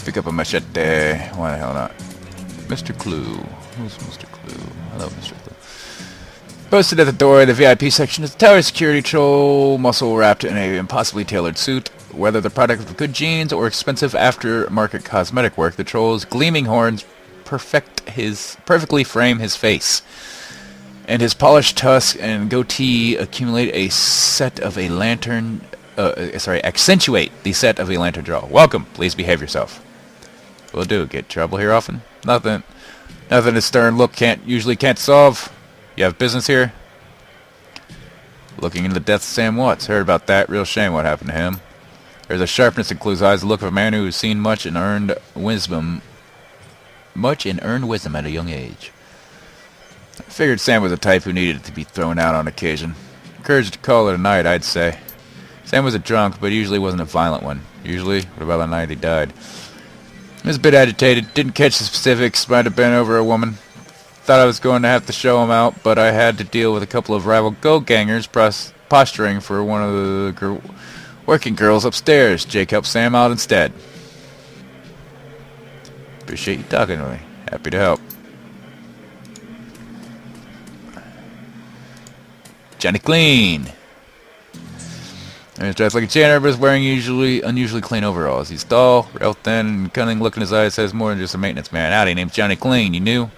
Pick up a machete. Why the hell not? Mr. Clue. Who's Mr. Clue? Hello, Mr. Clue. Posted at the door of the VIP section is a tower security troll, muscle wrapped in a impossibly tailored suit. Whether the product of good genes or expensive aftermarket cosmetic work, the troll's gleaming horns perfectly frame his face. And his polished tusk and goatee accentuate the set of a lantern draw. Welcome. Please behave yourself. Will do. Get trouble here often? Nothing a stern look can't solve. You have business here? Looking into the death of Sam Watts. Heard about that. Real shame what happened to him. There's a sharpness in Clue's eyes, the look of a man who has seen much and earned wisdom at a young age. I figured Sam was the type who needed to be thrown out on occasion. Encouraged to call it a night, I'd say. Sam was a drunk, but usually wasn't a violent one. Usually? What about the night he died? He was a bit agitated, didn't catch the specifics, might have been over a woman. Thought I was going to have to show him out, but I had to deal with a couple of rival go-gangers posturing for one of the working girls upstairs. Jake helped Sam out instead. Appreciate you talking to me. Happy to help. Johnny Clean. He's dressed like a janitor, but is wearing unusually clean overalls. He's tall, real thin, and cunning look in his eyes says more than just a maintenance man. Howdy, name's Johnny Clean. You knew?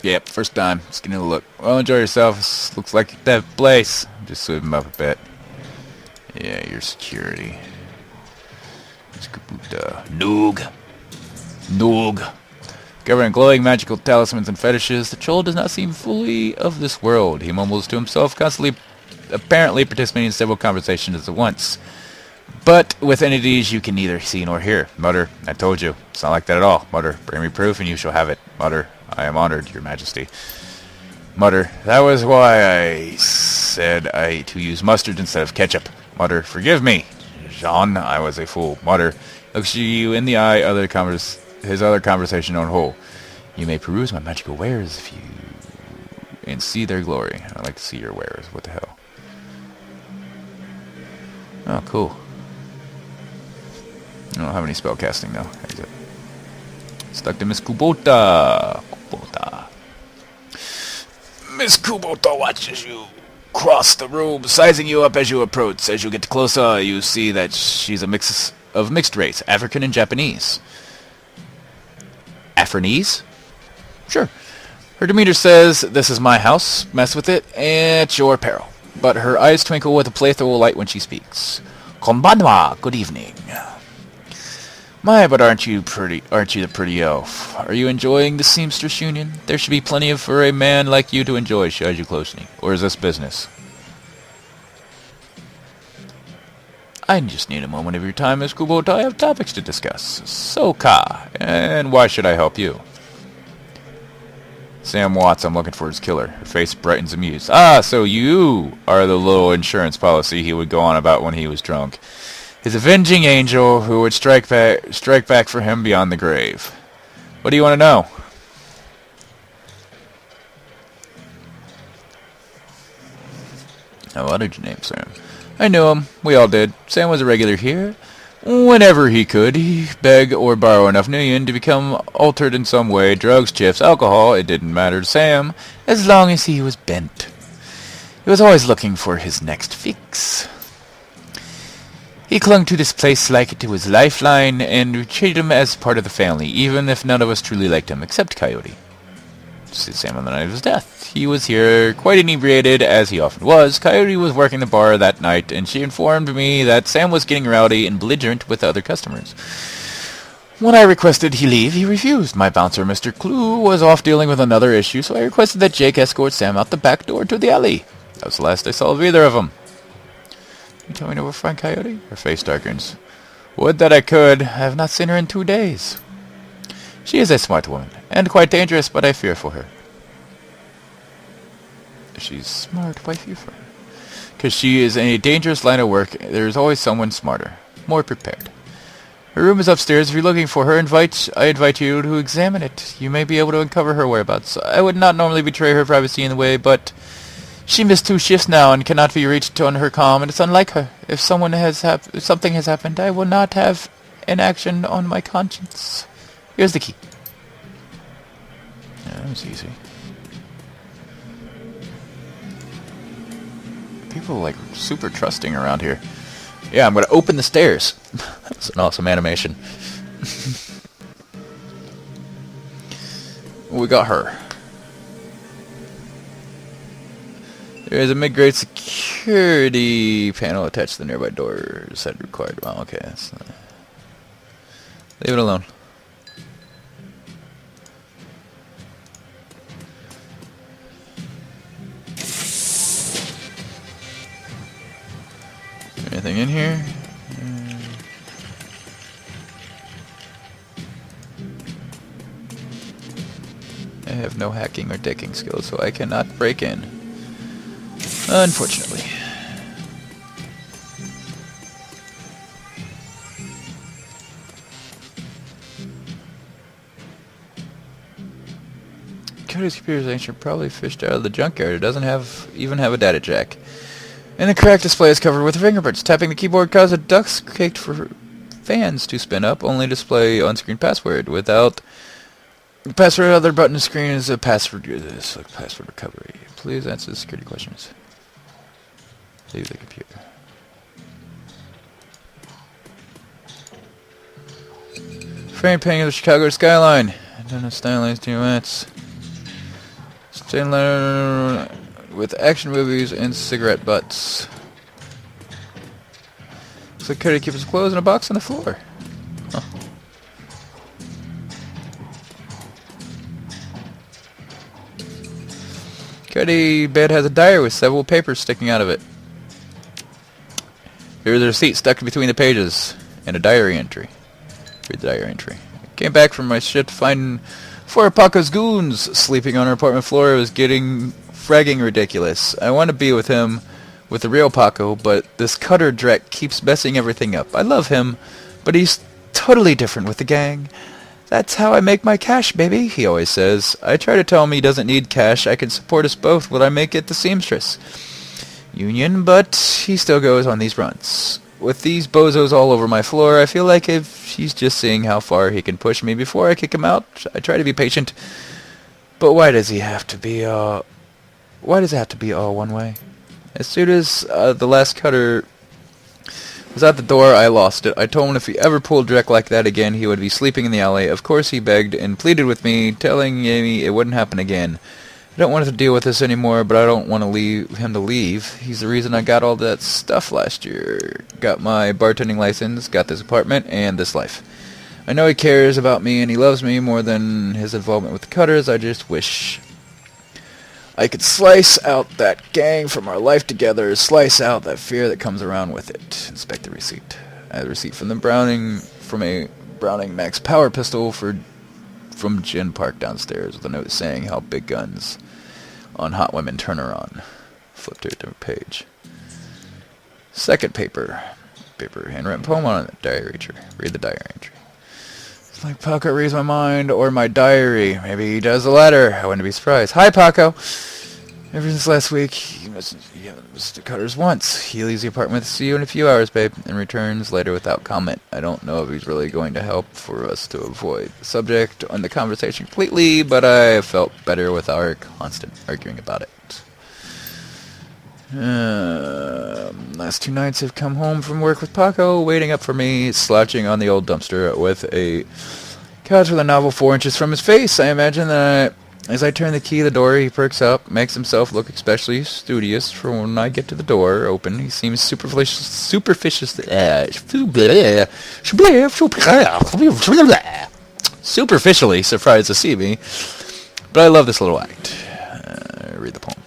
Yep, first time. Just getting a look. Well, enjoy yourself. This looks like a dead place. Just sweep him up a bit. Yeah, your security. Noog. Covered in glowing magical talismans and fetishes, the troll does not seem fully of this world. He mumbles to himself, constantly apparently participating in several conversations at once. But with entities you can neither see nor hear. Mutter, I told you. It's not like that at all. Mutter, bring me proof and you shall have it. Mutter, I am honored, your majesty. Mutter, that was why I said to use mustard instead of ketchup. Mutter, forgive me. Jean, I was a fool. Mutter, looks you in the eye, his other conversation on whole. You may peruse my magical wares if you... and see their glory. I'd like to see your wares. What the hell? Oh, cool. I don't have any spell casting though. Exit. Stuck to Miss Kubota. Miss Kubota watches you cross the room, sizing you up as you approach. As you get closer, you see that she's a mix of mixed race, African and Japanese. Afrinese? Sure. Her demeanor says, this is my house, mess with it, at your peril. But her eyes twinkle with a playful light when she speaks. Konbanwa, good evening. My, but aren't you the pretty elf? Are you enjoying the seamstress union? There should be plenty for a man like you to enjoy, she eyes you closely. Or is this business? I just need a moment of your time, Miss Kubota. I have topics to discuss. So, and why should I help you? Sam Watts, I'm looking for his killer. Her face brightens amused. Ah, so you are the little insurance policy he would go on about when he was drunk. His avenging angel who would strike back for him beyond the grave. What do you want to know? Oh, what did you name Sam? I knew him. We all did. Sam was a regular here. Whenever he could, he beg or borrow enough million to become altered in some way. Drugs, chips, alcohol, it didn't matter to Sam, as long as he was bent. He was always looking for his next fix. He clung to this place like it was lifeline, and treated him as part of the family, even if none of us truly liked him, except Coyote. Sam on the night of his death. He was here, quite inebriated, as he often was. Coyote was working the bar that night, and she informed me that Sam was getting rowdy and belligerent with other customers. When I requested he leave, he refused. My bouncer, Mr. Clue, was off dealing with another issue, so I requested that Jake escort Sam out the back door to the alley. That was the last I saw of either of them. You tell me to find Coyote? Her face darkens. Would that I could. I have not seen her in 2 days. She is a smart woman, and quite dangerous, but I fear for her. She's smart, why fear for her? Because she is in a dangerous line of work, there is always someone smarter, more prepared. Her room is upstairs. If you're looking for her, I invite you to examine it. You may be able to uncover her whereabouts. I would not normally betray her privacy in the way, but She missed 2 shifts now and cannot be reached on her comm, and it's unlike her. If something has happened, I will not have an action on my conscience. Here's the key. Yeah, that was easy. People are like super trusting around here. Yeah, I'm gonna open the stairs. That's an awesome animation. We got her. There is a mid-grade security panel attached to the nearby door. Said required. Well, okay. Leave it alone. Anything in here? I have no hacking or decking skills, so I cannot break in. Unfortunately. Cody's computer's ancient, probably fished out of the junkyard. It doesn't even have a data jack. And the cracked display is covered with fingerprints. Tapping the keyboard caused a duct caked for fans to spin up, only display on-screen password. Without the password, other button screen is a password. This like password recovery. Please answer the security questions. Leave the computer. Frame painting of the Chicago skyline. Done a stylized duets. Stained with action movies and cigarette butts. Looks like Cody keeps his clothes in a box on the floor. Huh. Cody bed has a diary with several papers sticking out of it. Here's a receipt stuck between the pages and a diary entry. Read the diary entry. I came back from my shift to find 4 of Paco's goons sleeping on our apartment floor. It was getting fragging ridiculous. I want to be with him, with the real Paco, but this Cutter Drek keeps messing everything up. I love him, but he's totally different with the gang. That's how I make my cash, baby, he always says. I try to tell him he doesn't need cash. I can support us both when I make it the seamstress union, but he still goes on these runs. With these bozos all over my floor, I feel like if he's just seeing how far he can push me before I kick him out. I try to be patient, but why does it have to be all one way? As soon as the last Cutter was at the door, I lost it. I told him if he ever pulled Drek like that again, he would be sleeping in the alley. Of course, he begged and pleaded with me, telling me it wouldn't happen again. I don't want to deal with this anymore, but I don't want to leave him to leave. He's the reason I got all that stuff last year. Got my bartending license, got this apartment, and this life. I know he cares about me, and he loves me more than his involvement with the Cutters. I just wish I could slice out that gang from our life together, slice out that fear that comes around with it. Inspect the receipt. I have a receipt from a Browning Max Power pistol from Gin Park downstairs with a note saying how big guns on hot women turn her on. Flip to a different page. Second paper. Handwritten poem on it. Diary entry. Read the diary entry. It's like Paco reads my mind or my diary. Maybe he does the latter. I wouldn't be surprised. Hi, Paco. Ever since last week, he missed Cutters once. He leaves the apartment to see you in a few hours, babe, and returns later without comment. I don't know if he's really going to help for us to avoid the subject on the conversation completely, but I felt better with our constant arguing about it. Last 2 nights I've come home from work with Paco waiting up for me, slouching on the old dumpster with a couch with a novel 4 inches from his face. I imagine that as I turn the key of the door, he perks up, makes himself look especially studious for when I get to the door open. He seems superficially surprised to see me, but I love this little act. Read the poem.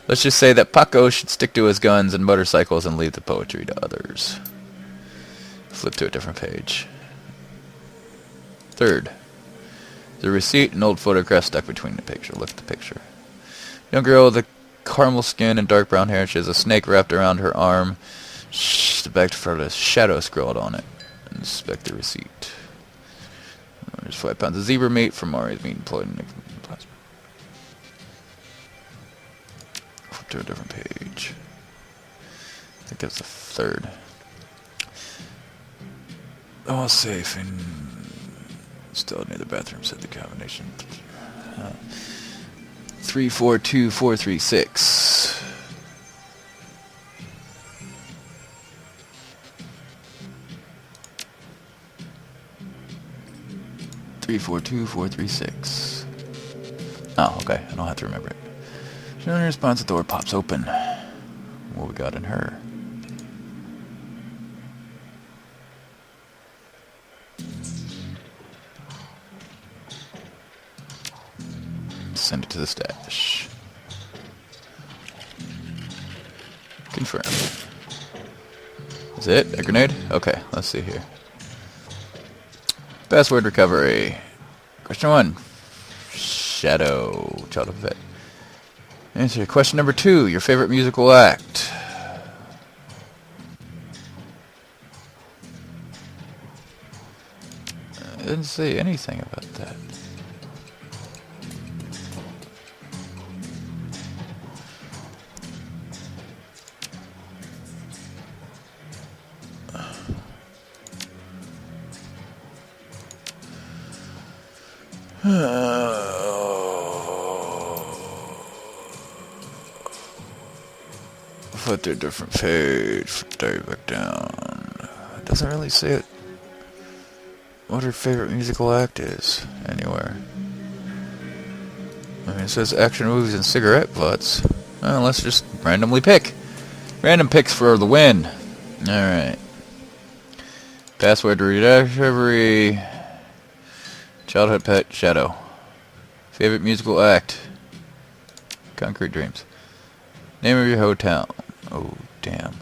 Let's just say that Paco should stick to his guns and motorcycles and leave the poetry to others. Flip to a different page. Third. The receipt and old photograph stuck between the picture. Look at the picture. Young girl with a caramel skin and dark brown hair. She has a snake wrapped around her arm. The back front of a shadow scrawled on it. Inspect the receipt. There's 5 pounds of zebra meat from Mari's meat employed in plasma. to a different page. I think it's the third. All safe and still near the bathroom, said the combination. 342436. 342436. Oh, okay. I don't have to remember it. Showing response, the door pops open. What we got in her? Send it to the stash. Confirm. Is it a grenade? Okay, let's see here. Password recovery. Question 1. Shadow. Child of Vet. Answer. Question number 2. Your favorite musical act. I didn't say anything about that. Flip to a different page. Flip back down. It doesn't really say it. What her favorite musical act is anywhere. I mean, it says action movies and cigarette butts. Well, let's just randomly pick. Random picks for the win. Alright. Password to recovery. Childhood pet, Shadow. Favorite musical act. Concrete Dreams. Name of your hotel. Oh, damn.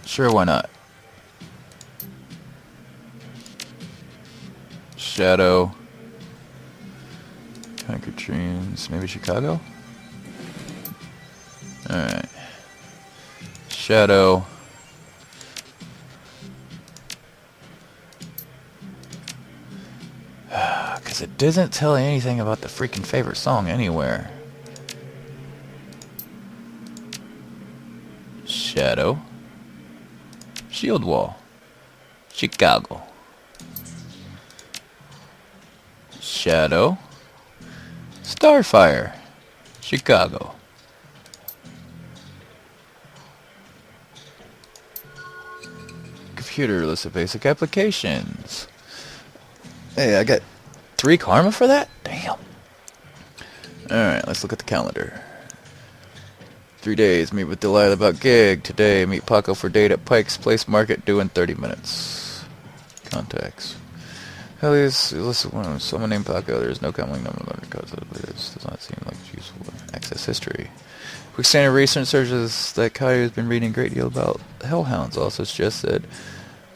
Sure, why not? Shadow. Concrete Dreams. Maybe Chicago? Alright. Shadow. Because it doesn't tell anything about the freaking favorite song anywhere. Shadow. Shield Wall. Chicago. Shadow. Starfire. Chicago. Computer list of basic applications. Hey, I got 3 karma for that? Damn. Alright, let's look at the calendar. 3 days, meet with Delilah about gig. Today, meet Paco for date at Pike's Place Market, due in 30 minutes. Contacts. Elias, listen, someone named Paco. There is no common number because this does not seem like useful. Access history. Quick standard research searches that Kaya has been reading a great deal about hellhounds also suggests that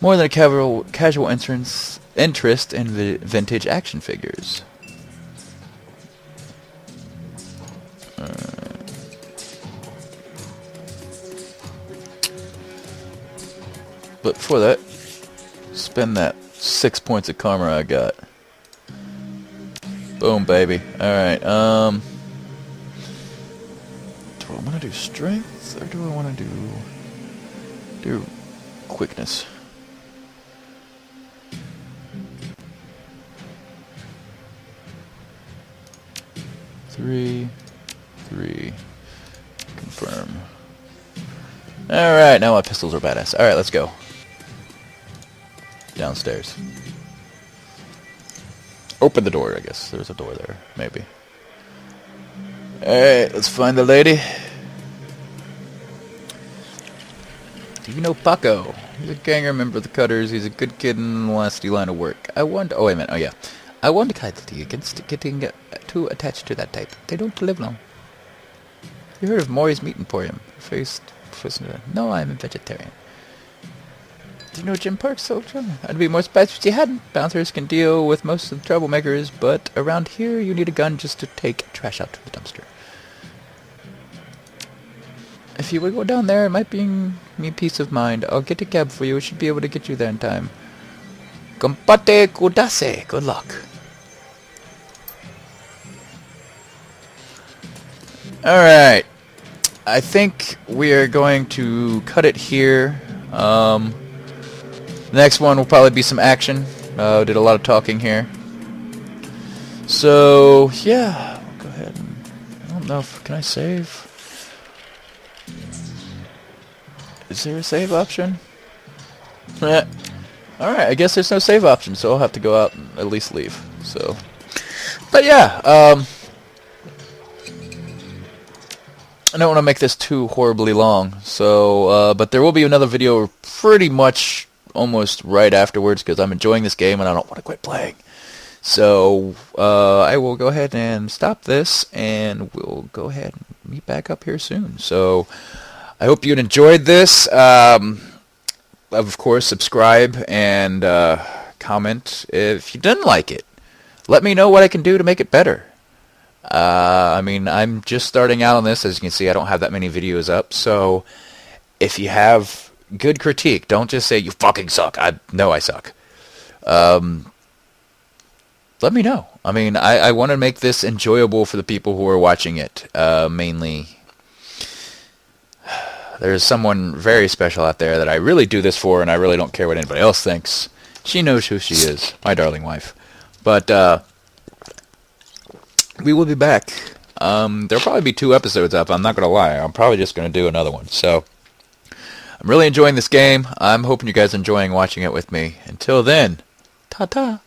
more than a casual interest in vintage action figures. But before that, spend that 6 points of karma I got. Boom, baby. Alright, do I want to do strength, or do I want to do quickness? Three. Confirm. Alright, now my pistols are badass. Alright, let's go. Downstairs. Open the door, I guess. There's a door there, maybe. Alright, let's find the lady. Do you know Paco? He's a ganger member of the Cutters. He's a good kid in the nasty line of work. I wait a minute. Oh, yeah. I warned Kyle against getting too attached to that type. They don't live long. You heard of Maury's meat emporium? No, I'm a vegetarian. Do you know Jim Park's soldier? I'd be more surprised if you hadn't. Bouncers can deal with most of the troublemakers, but around here you need a gun just to take trash out to the dumpster. If you would go down there, it might bring me peace of mind. I'll get a cab for you. It should be able to get you there in time. Combate kudase. Good luck. Alright. I think we are going to cut it here. The next one will probably be some action. Did a lot of talking here. So, yeah. We'll go ahead and... I don't know if... Can I save? Is there a save option? Alright, I guess there's no save option, so I'll have to go out and at least leave. So, but yeah, I don't want to make this too horribly long, so, but there will be another video pretty much almost right afterwards, because I'm enjoying this game and I don't want to quit playing. So, I will go ahead and stop this, and we'll go ahead and meet back up here soon. So, I hope you enjoyed this. Of course, subscribe and comment if you didn't like it. Let me know what I can do to make it better. I mean, I'm just starting out on this. As you can see, I don't have that many videos up. So, if you have good critique, don't just say, you fucking suck. I know I suck. Let me know. I mean, I want to make this enjoyable for the people who are watching it, mainly. There's someone very special out there that I really do this for, and I really don't care what anybody else thinks. She knows who she is, my darling wife. But, we will be back. There'll probably be 2 episodes up, I'm not going to lie. I'm probably just going to do another one. So, I'm really enjoying this game. I'm hoping you guys are enjoying watching it with me. Until then, ta-ta.